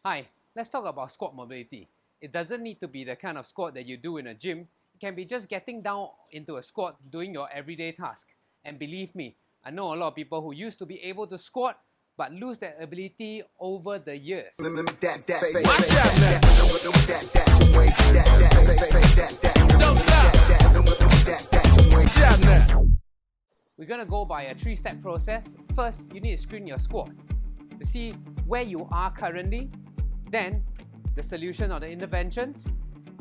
Hi, let's talk about squat mobility. It doesn't need to be the kind of squat that you do in a gym. It can be just getting down into a squat, doing your everyday task. And believe me, I know a lot of people who used to be able to squat but lose that ability over the years. Watch out now. Don't stop. Watch out now. We're going to go by a 3-step process. First, you need to screen your squat to see where you are currently. Then, the solution or the interventions.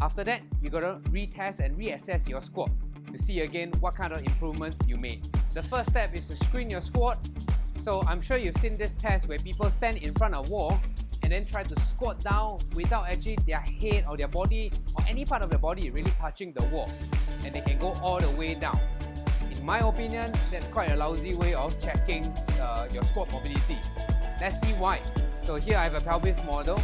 After that, you got to retest and reassess your squat to see again what kind of improvements you made. The first step is to screen your squat. So I'm sure you've seen this test where people stand in front of a wall and then try to squat down without actually their head or their body or any part of the body really touching the wall, and they can go all the way down. In my opinion, that's quite a lousy way of checking your squat mobility. Let's see why. So here I have a pelvis model.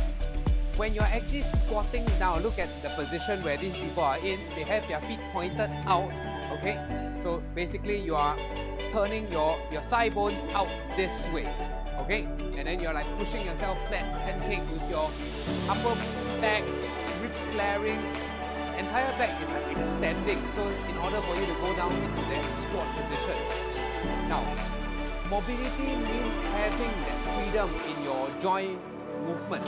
When you're actually squatting down, look at the position where these people are in. They have their feet pointed out, okay? So basically you are turning your thigh bones out this way, okay? And then you're like pushing yourself flat, pancake with your upper back, ribs flaring, entire back is like extending. So in order for you to go down into that squat position. Now, mobility means having that freedom in your joint movement.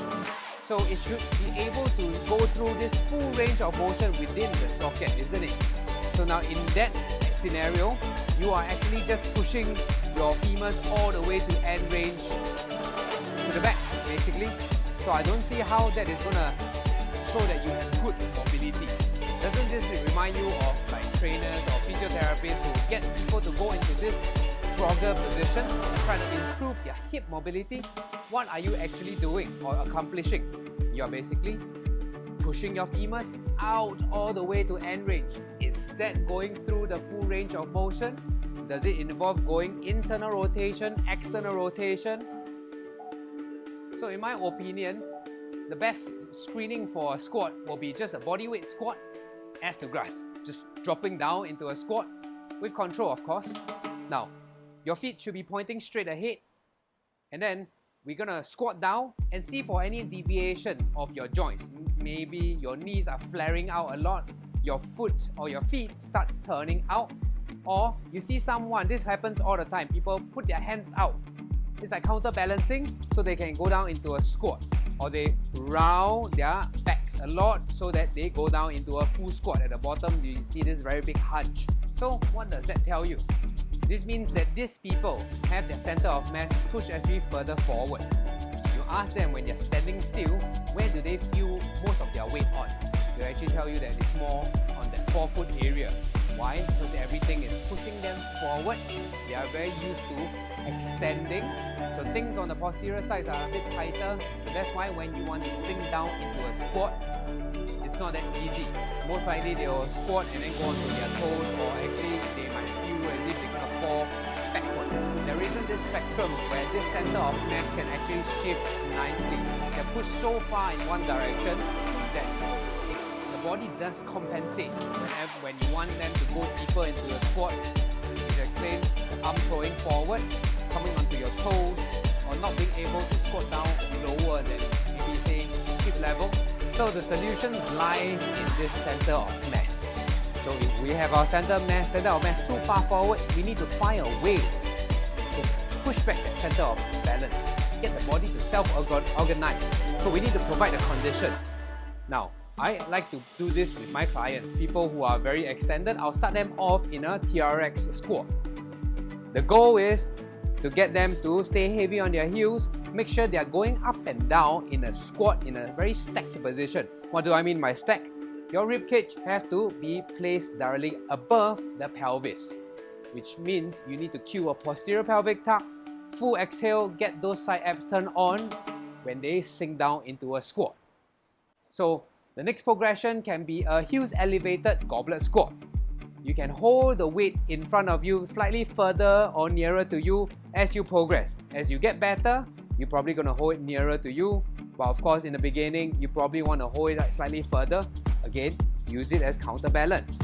So it should be able to go through this full range of motion within the socket, isn't it? So now in that scenario, you are actually just pushing your femurs all the way to end range to the back, basically. So I don't see how that is going to show that you have good mobility. Doesn't this remind you of like trainers or physiotherapists who get people to go into this frogger position and try to improve their hip mobility? What are you actually doing or accomplishing? You're basically pushing your femurs out all the way to end range. Is that going through the full range of motion? Does it involve going internal rotation, external rotation? So in my opinion, the best screening for a squat will be just a bodyweight squat, ass to grass. Just dropping down into a squat with control, of course. Now, your feet should be pointing straight ahead, and then we're gonna squat down and see for any deviations of your joints. Maybe your knees are flaring out a lot, your foot or your feet starts turning out, or you see someone, this happens all the time, people put their hands out. It's like counterbalancing so they can go down into a squat, or they round their backs a lot so that they go down into a full squat. At the bottom, you see this very big hunch. So what does that tell you? This means that these people have their center of mass pushed actually further forward. You ask them when they're standing still, where do they feel most of their weight on? They'll actually tell you that it's more on that forefoot area. Why? Because everything is pushing them forward. They are very used to extending. So things on the posterior sides are a bit tighter. So that's why when you want to sink down into a squat, it's not that easy. Most likely they will squat and then go onto their toes, or actually they might feel as if they're going to fall backwards. There isn't this spectrum where this center of mass can actually shift nicely. They're pushed so far in one direction that the body does compensate. When you want them to go deeper into the squat, it explains arm throwing forward, coming onto your toes, or not being able to squat down lower than maybe say hip level. So the solutions lie in this center of mass. So if we have our center of mass too far forward, we need to find a way to push back that center of balance, get the body to self-organize. So we need to provide the conditions. Now, I like to do this with my clients, people who are very extended. I'll start them off in a TRX squat. The goal is to get them to stay heavy on their heels, make sure they are going up and down in a squat in a very stacked position. What do I mean by stack? Your ribcage has to be placed directly above the pelvis, which means you need to cue a posterior pelvic tuck, full exhale, get those side abs turned on when they sink down into a squat. So the next progression can be a heels elevated goblet squat. You can hold the weight in front of you slightly further or nearer to you as you progress. As you get better, you're probably going to hold it nearer to you. But of course, in the beginning, you probably want to hold it slightly further. Again, use it as counterbalance.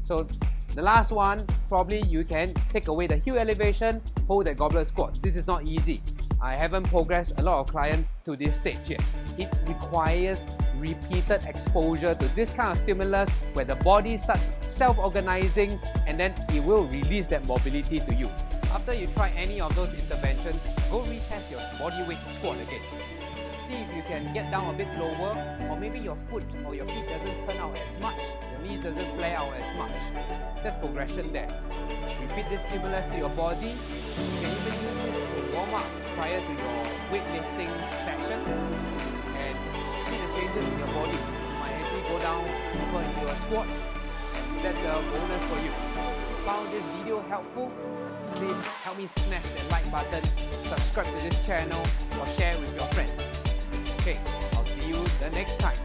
So the last one, probably you can take away the heel elevation, hold that goblet squat. This is not easy. I haven't progressed a lot of clients to this stage yet. It requires repeated exposure to this kind of stimulus where the body starts self-organizing and then it will release that mobility to you. After you try any of those interventions, go retest your body weight squat again. See if you can get down a bit lower, or maybe your foot or your feet doesn't turn out as much, your knees doesn't flare out as much. There's progression there. Repeat this stimulus to your body. You can even use this to warm up prior to your weightlifting session and see the changes in your body. You might actually go down deeper into your squat, and that's a bonus for you. If you found this video helpful, please help me smash that like button, subscribe to this channel, or share with your friends. Okay, I'll see you the next time.